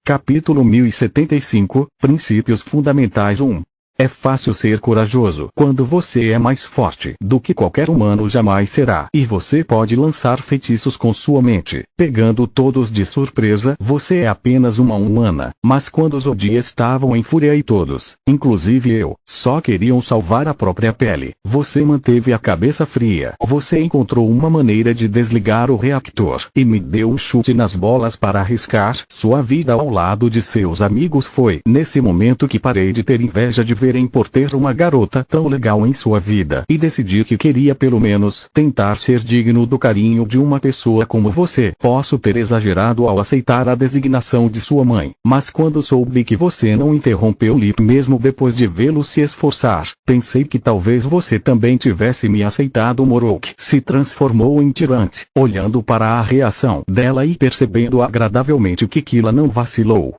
Capítulo 1075, Princípios Fundamentais 1. É fácil ser corajoso quando você é mais forte do que qualquer humano jamais será. E você pode lançar feitiços com sua mente, pegando todos de surpresa. Você é apenas uma humana. Mas quando os Odi estavam em fúria e todos, inclusive eu, só queriam salvar a própria pele, você manteve a cabeça fria. Você encontrou uma maneira de desligar o reactor e me deu um chute nas bolas para arriscar sua vida ao lado de seus amigos. Foi nesse momento que parei de ter inveja de verem por ter uma garota tão legal em sua vida e decidi que queria pelo menos tentar ser digno do carinho de uma pessoa como você. Posso ter exagerado ao aceitar a designação de sua mãe, mas quando soube que você não interrompeu Lip mesmo depois de vê-lo se esforçar, pensei que talvez você também tivesse me aceitado. Morok se transformou em tirante, olhando para a reação dela e percebendo agradavelmente que Kila não vacilou.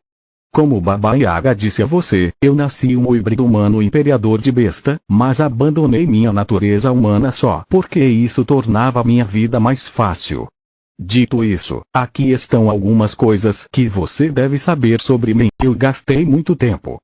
Como Baba Yaga disse a você, eu nasci um híbrido humano imperador de besta, mas abandonei minha natureza humana só porque isso tornava minha vida mais fácil. Dito isso, aqui estão algumas coisas que você deve saber sobre mim. Eu gastei muito tempo.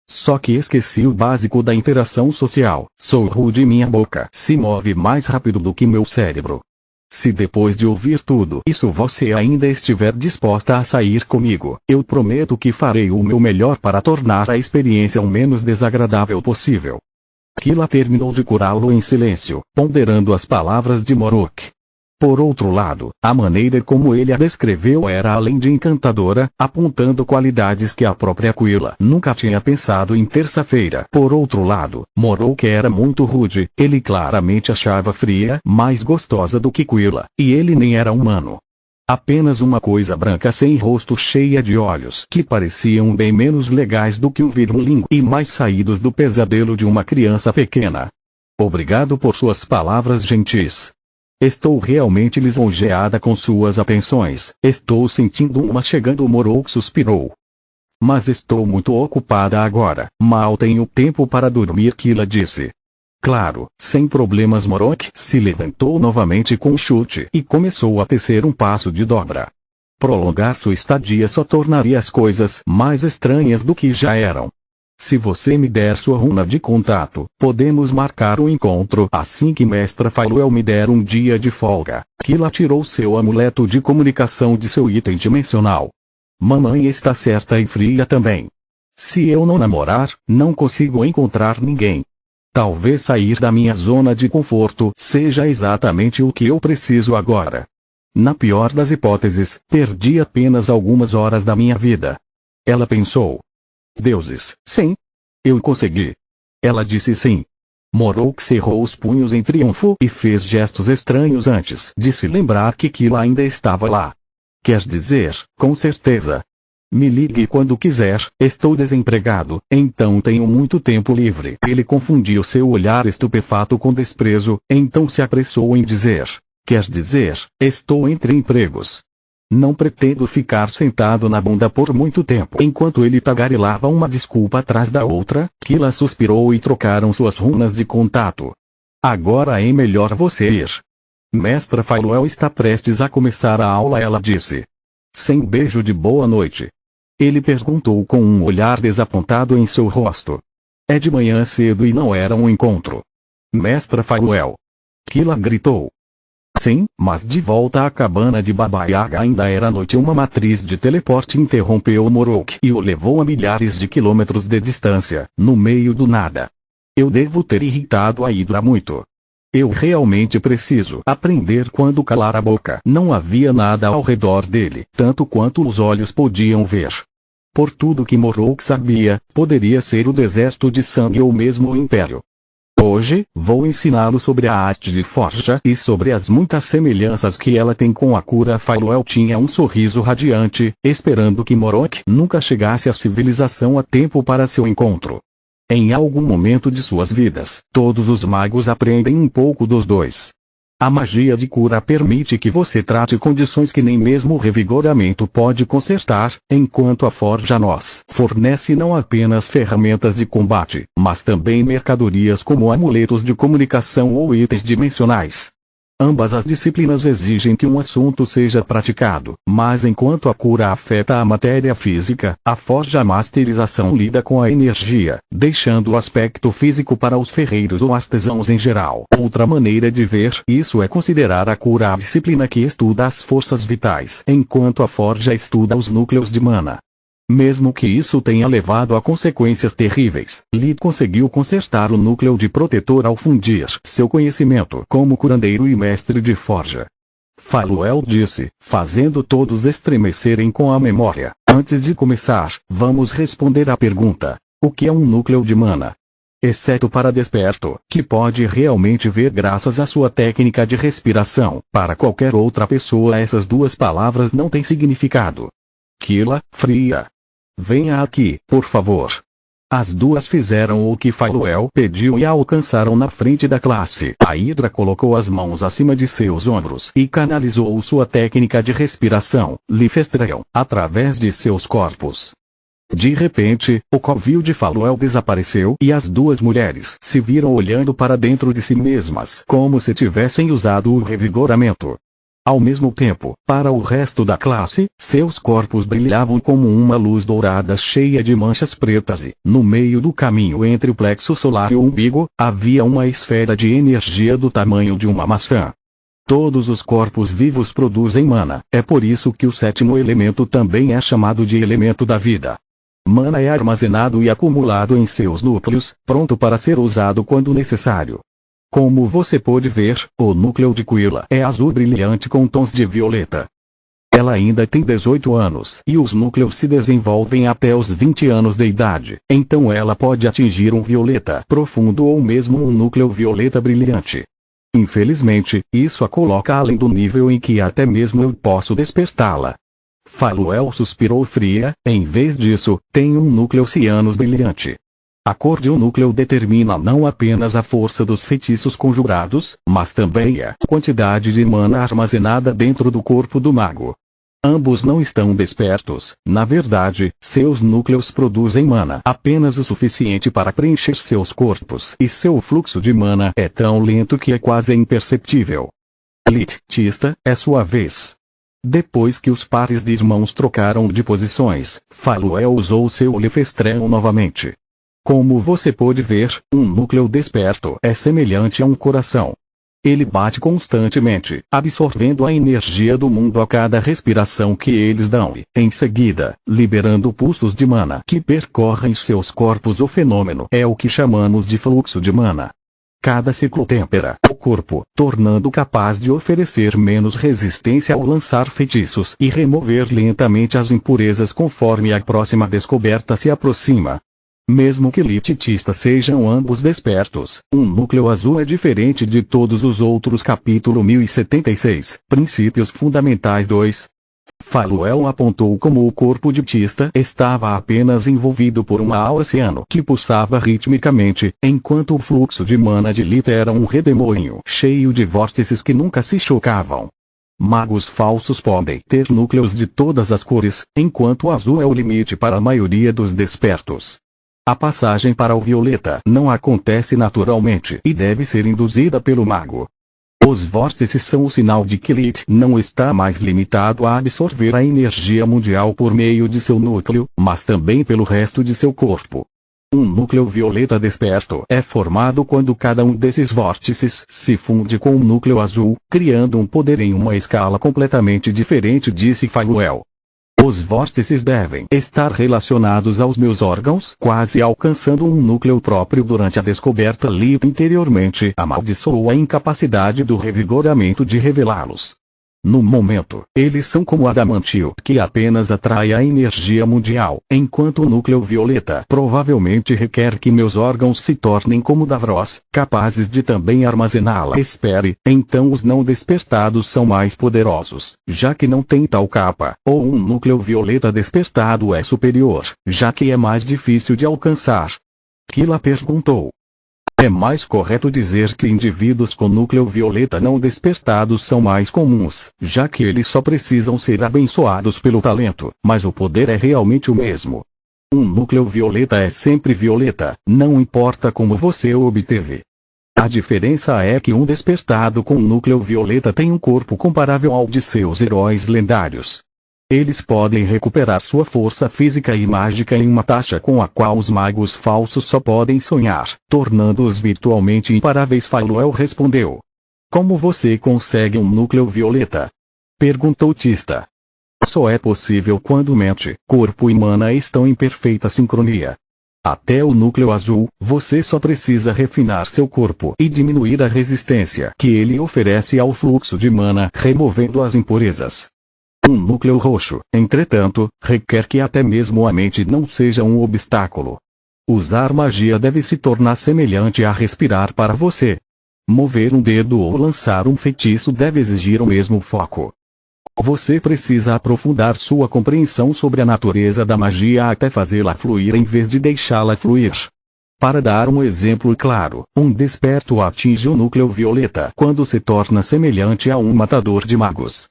Só que esqueci o básico da interação social. Sou rude e minha boca se move mais rápido do que meu cérebro. Se depois de ouvir tudo isso você ainda estiver disposta a sair comigo, eu prometo que farei o meu melhor para tornar a experiência o menos desagradável possível. Kila terminou de curá-lo em silêncio, ponderando as palavras de Morok. Por outro lado, a maneira como ele a descreveu era além de encantadora, apontando qualidades que a própria Kila nunca tinha pensado em. Terça-feira. Por outro lado, Morok era muito rude. Ele claramente achava fria mais gostosa do que Kila, e ele nem era humano. Apenas uma coisa branca sem rosto, cheia de olhos que pareciam bem menos legais do que um virgulingo e mais saídos do pesadelo de uma criança pequena. Obrigado por suas palavras gentis. Estou realmente lisonjeada com suas atenções. Estou sentindo uma chegando. Morok suspirou. Mas estou muito ocupada agora. Mal tenho tempo para dormir. Kila disse. Claro, sem problemas. Morok se levantou novamente com um chute e começou a tecer um passo de dobra. Prolongar sua estadia só tornaria as coisas mais estranhas do que já eram. Se você me der sua runa de contato, podemos marcar um encontro assim que Mestra Faluel me der um dia de folga. Kila tirou seu amuleto de comunicação de seu item dimensional. Mamãe está certa e fria também. Se eu não namorar, não consigo encontrar ninguém. Talvez sair da minha zona de conforto seja exatamente o que eu preciso agora. Na pior das hipóteses, perdi apenas algumas horas da minha vida. Ela pensou. Deuses, sim. Eu consegui. Ela disse sim. Morok cerrou os punhos em triunfo e fez gestos estranhos antes de se lembrar que Kila ainda estava lá. Quer dizer, com certeza. Me ligue quando quiser, estou desempregado, então tenho muito tempo livre. Ele confundiu seu olhar estupefato com desprezo, então se apressou em dizer. Quer dizer, estou entre empregos. Não pretendo ficar sentado na bunda por muito tempo. Enquanto ele tagarelava uma desculpa atrás da outra, Kila suspirou e trocaram suas runas de contato. Agora é melhor você ir. Mestra Faluel está prestes a começar a aula. Ela disse. Sem beijo de boa noite. Ele perguntou com um olhar desapontado em seu rosto. É de manhã cedo e não era um encontro. Mestra Faluel. Kila gritou. Sim, mas de volta à cabana de Baba Yaga ainda era noite. Uma matriz de teleporte interrompeu Morok e o levou a milhares de quilômetros de distância, no meio do nada. Eu devo ter irritado a Hidra muito. Eu realmente preciso aprender quando calar a boca. Não havia nada ao redor dele, tanto quanto os olhos podiam ver. Por tudo que Morok sabia, poderia ser o deserto de sangue ou mesmo o Império. Hoje, vou ensiná-lo sobre a arte de forja e sobre as muitas semelhanças que ela tem com a cura. Faluel tinha um sorriso radiante, esperando que Morok nunca chegasse à civilização a tempo para seu encontro. Em algum momento de suas vidas, todos os magos aprendem um pouco dos dois. A magia de cura permite que você trate condições que nem mesmo o revigoramento pode consertar, enquanto a forja nos fornece não apenas ferramentas de combate, mas também mercadorias como amuletos de comunicação ou itens dimensionais. Ambas as disciplinas exigem que um assunto seja praticado, mas enquanto a cura afeta a matéria física, a forja masterização lida com a energia, deixando o aspecto físico para os ferreiros ou artesãos em geral. Outra maneira de ver isso é considerar a cura a disciplina que estuda as forças vitais, enquanto a forja estuda os núcleos de mana. Mesmo que isso tenha levado a consequências terríveis, Lee conseguiu consertar o núcleo de protetor ao fundir seu conhecimento como curandeiro e mestre de forja. Faluel disse, fazendo todos estremecerem com a memória. Antes de começar, vamos responder à pergunta: o que é um núcleo de mana? Exceto para Desperto, que pode realmente ver graças à sua técnica de respiração, para qualquer outra pessoa essas duas palavras não têm significado. Kila, fria. Venha aqui, por favor. As duas fizeram o que Faluel pediu e a alcançaram na frente da classe. A Hidra colocou as mãos acima de seus ombros e canalizou sua técnica de respiração, Lifestreon, através de seus corpos. De repente, o covil de Faluel desapareceu e as duas mulheres se viram olhando para dentro de si mesmas como se tivessem usado o revigoramento. Ao mesmo tempo, para o resto da classe, seus corpos brilhavam como uma luz dourada cheia de manchas pretas e, no meio do caminho entre o plexo solar e o umbigo, havia uma esfera de energia do tamanho de uma maçã. Todos os corpos vivos produzem mana, é por isso que o sétimo elemento também é chamado de elemento da vida. Mana é armazenado e acumulado em seus núcleos, pronto para ser usado quando necessário. Como você pode ver, o núcleo de Quilla é azul brilhante com tons de violeta. Ela ainda tem 18 anos e os núcleos se desenvolvem até os 20 anos de idade, então ela pode atingir um violeta profundo ou mesmo um núcleo violeta brilhante. Infelizmente, isso a coloca além do nível em que até mesmo eu posso despertá-la. Faluel suspirou fria, em vez disso, tem um núcleo cianos brilhante. A cor de um núcleo determina não apenas a força dos feitiços conjurados, mas também a quantidade de mana armazenada dentro do corpo do mago. Ambos não estão despertos, na verdade, seus núcleos produzem mana apenas o suficiente para preencher seus corpos e seu fluxo de mana é tão lento que é quase imperceptível. Elitista, é sua vez. Depois que os pares de irmãos trocaram de posições, Faluel usou seu Lifestreon novamente. Como você pode ver, um núcleo desperto é semelhante a um coração. Ele bate constantemente, absorvendo a energia do mundo a cada respiração que eles dão e, em seguida, liberando pulsos de mana que percorrem seus corpos. O fenômeno é o que chamamos de fluxo de mana. Cada ciclo tempera o corpo, tornando capaz de oferecer menos resistência ao lançar feitiços e remover lentamente as impurezas conforme a próxima descoberta se aproxima. Mesmo que elitistas sejam ambos despertos, um núcleo azul é diferente de todos os outros. Capítulo 1076, Princípios Fundamentais 2. Faluel apontou como o corpo de Tista estava apenas envolvido por uma aura ciano que pulsava ritmicamente, enquanto o fluxo de mana de Lita era um redemoinho cheio de vórtices que nunca se chocavam. Magos falsos podem ter núcleos de todas as cores, enquanto o azul é o limite para a maioria dos despertos. A passagem para o violeta não acontece naturalmente e deve ser induzida pelo mago. Os vórtices são o sinal de que Lilith não está mais limitado a absorver a energia mundial por meio de seu núcleo, mas também pelo resto de seu corpo. Um núcleo violeta desperto é formado quando cada um desses vórtices se funde com um núcleo azul, criando um poder em uma escala completamente diferente, disse Faluel. Os vórtices devem estar relacionados aos meus órgãos, quase alcançando um núcleo próprio. Durante a descoberta, Lilith interiormente amaldiçoou a incapacidade do revigoramento de revelá-los. No momento, eles são como adamantio que apenas atrai a energia mundial, enquanto o núcleo violeta provavelmente requer que meus órgãos se tornem como Davros, capazes de também armazená-la. Espere, então os não despertados são mais poderosos, já que não tem tal capa, ou um núcleo violeta despertado é superior, já que é mais difícil de alcançar? Kila perguntou. É mais correto dizer que indivíduos com núcleo violeta não despertados são mais comuns, já que eles só precisam ser abençoados pelo talento, mas o poder é realmente o mesmo. Um núcleo violeta é sempre violeta, não importa como você o obteve. A diferença é que um despertado com núcleo violeta tem um corpo comparável ao de seus heróis lendários. Eles podem recuperar sua força física e mágica em uma taxa com a qual os magos falsos só podem sonhar, tornando-os virtualmente imparáveis. Faluel respondeu. Como você consegue um núcleo violeta? Perguntou Tista. Só é possível quando mente, corpo e mana estão em perfeita sincronia. Até o núcleo azul, você só precisa refinar seu corpo e diminuir a resistência que ele oferece ao fluxo de mana, removendo as impurezas. Um núcleo roxo, entretanto, requer que até mesmo a mente não seja um obstáculo. Usar magia deve se tornar semelhante a respirar para você. Mover um dedo ou lançar um feitiço deve exigir o mesmo foco. Você precisa aprofundar sua compreensão sobre a natureza da magia até fazê-la fluir em vez de deixá-la fluir. Para dar um exemplo claro, um desperto atinge o núcleo violeta quando se torna semelhante a um matador de magos.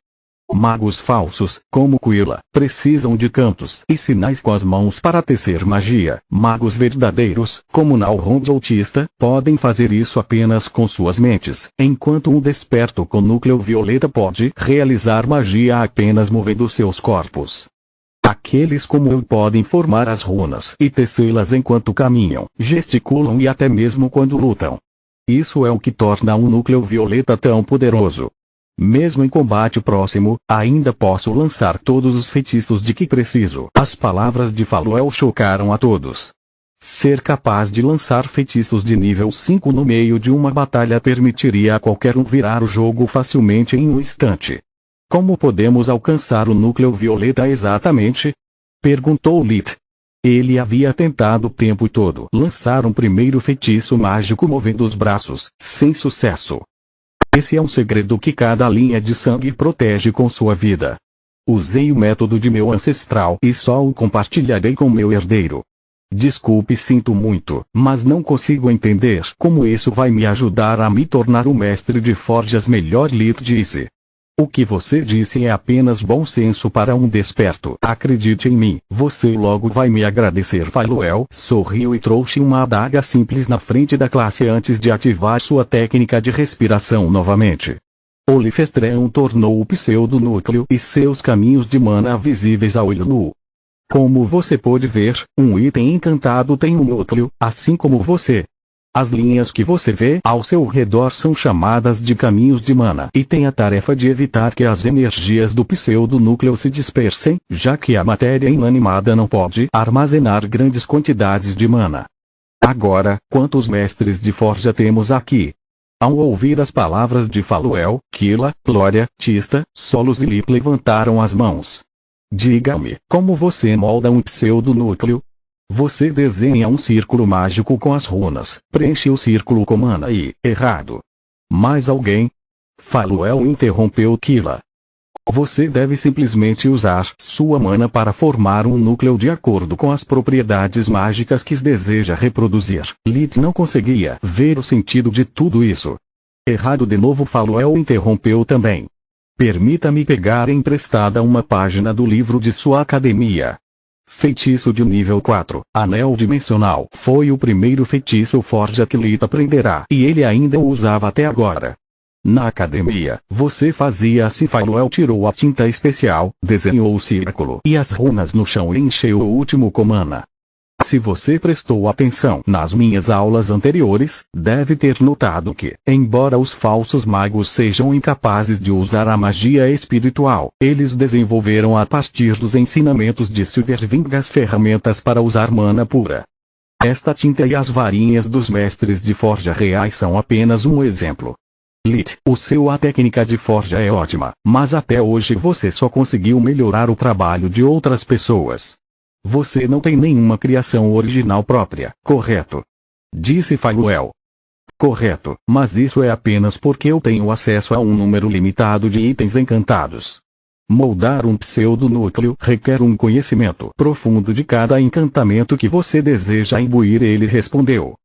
Magos falsos, como Quilla, precisam de cantos e sinais com as mãos para tecer magia. Magos verdadeiros, como Nalrond ou Tista, podem fazer isso apenas com suas mentes, enquanto um desperto com núcleo violeta pode realizar magia apenas movendo seus corpos. Aqueles como eu podem formar as runas e tecê-las enquanto caminham, gesticulam e até mesmo quando lutam. Isso é o que torna um núcleo violeta tão poderoso. Mesmo em combate próximo, ainda posso lançar todos os feitiços de que preciso. As palavras de Faluel chocaram a todos. Ser capaz de lançar feitiços de nível 5 no meio de uma batalha permitiria a qualquer um virar o jogo facilmente em um instante. Como podemos alcançar o núcleo violeta exatamente? Perguntou Lit. Ele havia tentado o tempo todo lançar um primeiro feitiço mágico movendo os braços, sem sucesso. Esse é um segredo que cada linha de sangue protege com sua vida. Usei o método de meu ancestral e só o compartilharei com meu herdeiro. Desculpe, sinto muito, mas não consigo entender como isso vai me ajudar a me tornar o mestre de forjas melhor. Lit disse. O que você disse é apenas bom senso para um desperto. Acredite em mim, você logo vai me agradecer. Faluel sorriu e trouxe uma adaga simples na frente da classe antes de ativar sua técnica de respiração novamente. Olifestreon tornou o pseudonúcleo e seus caminhos de mana visíveis a olho nu. Como você pode ver, um item encantado tem um núcleo, assim como você. As linhas que você vê ao seu redor são chamadas de caminhos de mana e têm a tarefa de evitar que as energias do pseudonúcleo se dispersem, já que a matéria inanimada não pode armazenar grandes quantidades de mana. Agora, quantos mestres de forja temos aqui? Ao ouvir as palavras de Faluel, Quilla, Glória, Tista, Solos e Lit levantaram as mãos. Diga-me, como você molda um pseudonúcleo? Você desenha um círculo mágico com as runas, preenche o círculo com mana e, errado. Mais alguém? Faluel interrompeu Quilla. Você deve simplesmente usar sua mana para formar um núcleo de acordo com as propriedades mágicas que deseja reproduzir. Lit não conseguia ver o sentido de tudo isso. Errado de novo. Faluel interrompeu também. Permita-me pegar emprestada uma página do livro de sua academia. Feitiço de nível 4, Anel Dimensional. Foi o primeiro feitiço forja que Lit aprenderá e ele ainda o usava até agora. Na academia, você fazia assim. Faluel tirou a tinta especial, desenhou o círculo e as runas no chão e encheu o último com mana. Se você prestou atenção nas minhas aulas anteriores, deve ter notado que, embora os falsos magos sejam incapazes de usar a magia espiritual, eles desenvolveram a partir dos ensinamentos de Silverwing as ferramentas para usar mana pura. Esta tinta e as varinhas dos mestres de forja reais são apenas um exemplo. Lit, a técnica de forja é ótima, mas até hoje você só conseguiu melhorar o trabalho de outras pessoas. Você não tem nenhuma criação original própria, correto? Disse Faluel. Correto, mas isso é apenas porque eu tenho acesso a um número limitado de itens encantados. Moldar um pseudonúcleo requer um conhecimento profundo de cada encantamento que você deseja imbuir. Ele respondeu.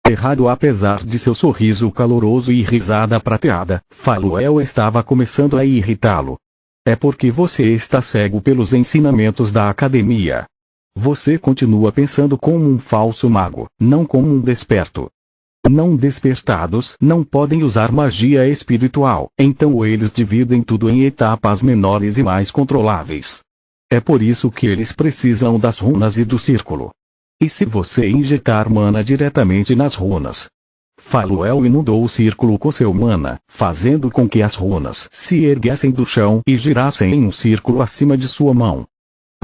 Errado. Apesar de seu sorriso caloroso e risada prateada, Faluel estava começando a irritá-lo. É porque você está cego pelos ensinamentos da academia. Você continua pensando como um falso mago, não como um desperto. Não despertados não podem usar magia espiritual, então eles dividem tudo em etapas menores e mais controláveis. É por isso que eles precisam das runas e do círculo. E se você injetar mana diretamente nas runas? Faluel inundou o círculo com seu mana, fazendo com que as runas se erguessem do chão e girassem em um círculo acima de sua mão.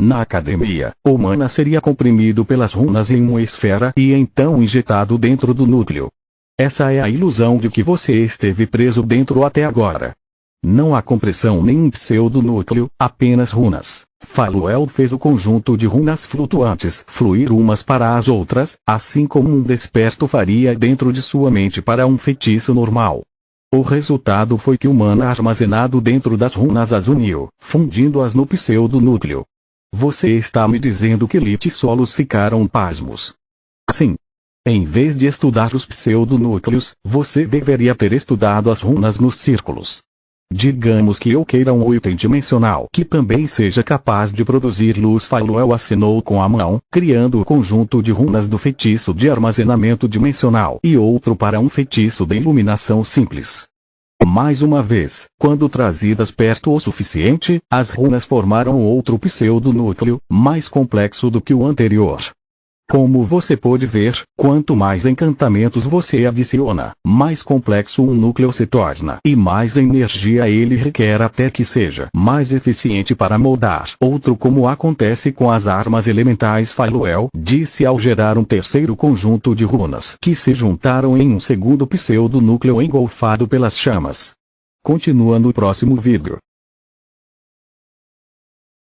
Na academia, o mana seria comprimido pelas runas em uma esfera e então injetado dentro do núcleo. Essa é a ilusão de que você esteve preso dentro até agora. Não há compressão nem um pseudo-núcleo, apenas runas. Faluel fez o conjunto de runas flutuantes fluir umas para as outras, assim como um desperto faria dentro de sua mente para um feitiço normal. O resultado foi que o mana armazenado dentro das runas as uniu, fundindo-as no pseudo-núcleo. Você está me dizendo que Lich Solos ficaram pasmos? Sim. Em vez de estudar os pseudonúcleos, você deveria ter estudado as runas nos círculos. Digamos que eu queira um item dimensional que também seja capaz de produzir luz. Faluel acenou com a mão, criando o conjunto de runas do feitiço de armazenamento dimensional e outro para um feitiço de iluminação simples. Mais uma vez, quando trazidas perto o suficiente, as runas formaram outro pseudonúcleo, mais complexo do que o anterior. Como você pode ver, quanto mais encantamentos você adiciona, mais complexo um núcleo se torna e mais energia ele requer até que seja mais eficiente para moldar outro, como acontece com as armas elementais. Faluel disse ao gerar um terceiro conjunto de runas que se juntaram em um segundo pseudonúcleo engolfado pelas chamas. Continua no próximo vídeo.